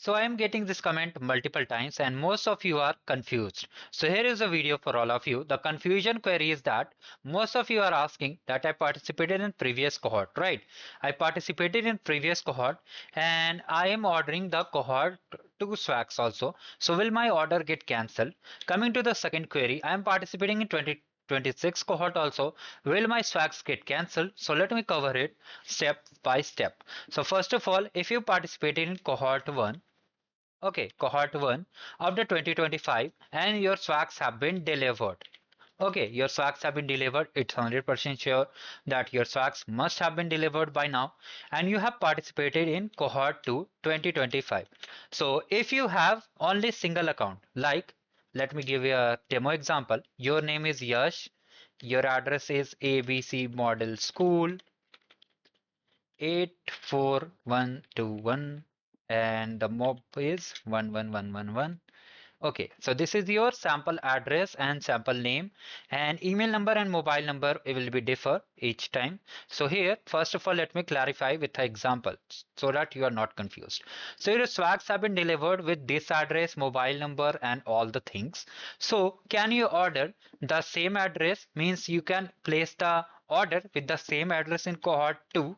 So I am getting this comment multiple times and most of you are confused. So here is a video for all of you. The confusion query is that most of you are asking that I participated in previous cohort, right? I participated in previous cohort and I am ordering the cohort 2 swags also. So will my order get cancelled? Coming to the second query, I am participating in 2026 cohort also. Will my swags get cancelled? So let me cover it step by step. So first of all, if you participated in cohort 1, okay, cohort 1 of the 2025 and your swags have been delivered. Okay, your swags have been delivered. It's 100% sure that your swags must have been delivered by now and you have participated in cohort 2 2025. So if you have only single account, like let me give you a demo example. Your name is Yash, your address is ABC Model School 84121 and the mob is 11111. Okay, so this is your sample address and sample name and email number and mobile number will be differ each time. So here, first of all, let me clarify with an example so that you are not confused. So your swags have been delivered with this address, mobile number and all the things. So can you order the same address? Means you can place the order with the same address in cohort 2.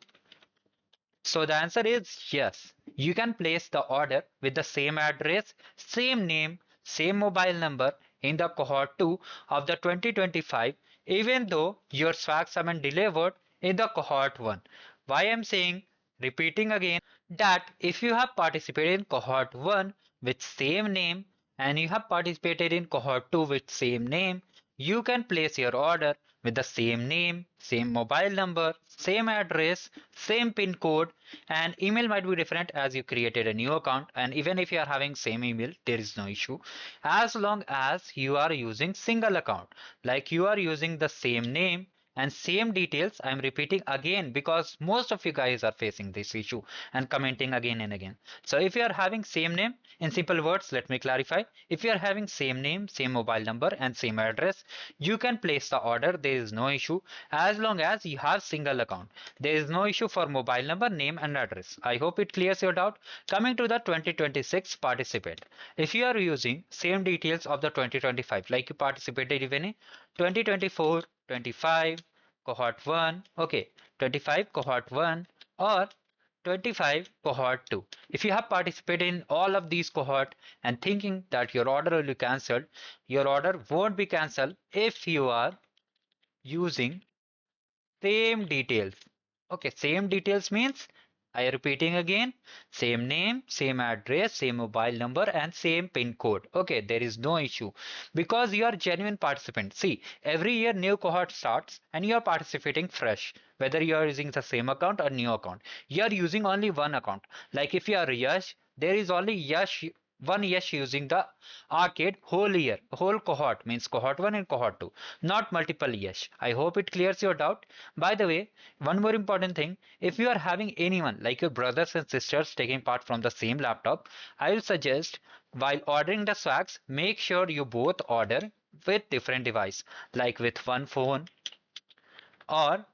So the answer is yes. You can place the order with the same address, same name, same mobile number in the cohort 2 of the 2025 even though your swags haven't delivered in the cohort 1. Why I'm saying repeating again that if you have participated in cohort 1 with same name and you have participated in cohort 2 with same name, you can place your order with the same name, same mobile number, same address, same pin code, and email might be different as you created a new account. And even if you are having same email, there is no issue as long as you are using single account, like you are using the same name and same details. I'm repeating again because most of you guys are facing this issue and commenting again and again. So if you are having same name, in simple words, let me clarify. If you are having same name, same mobile number and same address, you can place the order. There is no issue as long as you have single account. There is no issue for mobile number, name and address. I hope it clears your doubt. Coming to the 2026 participant. If you are using same details of the 2025, like you participated even in 2024, 25, cohort 1, okay, 25 cohort 1 or 25 cohort 2. If you have participated in all of these cohort and thinking that your order will be cancelled, your order won't be cancelled if you are using same details. Okay, same details means I am repeating again, same name, same address, same mobile number and same pin code. Okay, there is no issue because you are genuine participant. See, every year new cohort starts and you are participating fresh. Whether you are using the same account or new account, you are using only one account. Like if you are Yash, there is only Yash, one Yash using the arcade whole year, whole cohort means cohort 1 and cohort 2, not multiple Yash. I hope it clears your doubt. By the way, one more important thing, if you are having anyone like your brothers and sisters taking part from the same laptop, I will suggest while ordering the swags, make sure you both order with different device, like with one phone or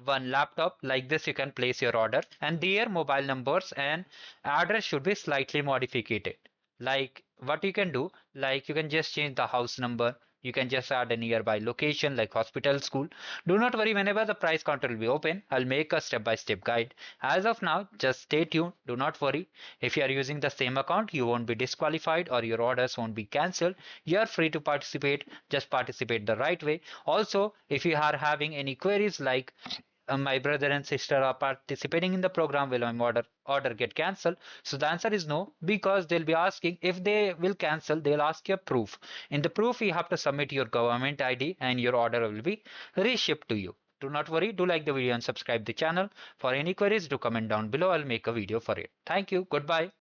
one laptop. Like this you can place your order and their mobile numbers and address should be slightly modified. Like what you can do, like you can just change the house number, you can just add a nearby location like hospital, school. Do not worry, whenever the price counter will be open, I'll make a step-by-step guide. As of now, just stay tuned, do not worry. If you are using the same account, you won't be disqualified or your orders won't be cancelled. You are free to participate, just participate the right way. Also, if you are having any queries like my brother and sister are participating in the program, will my order get cancelled? So the answer is no, because they'll be asking if they will cancel, they'll ask you proof. In the proof you have to submit your government ID and your order will be reshipped to you. Do not worry, do like the video and subscribe the channel. For any queries, do comment down below, I'll make a video for it. Thank you, goodbye.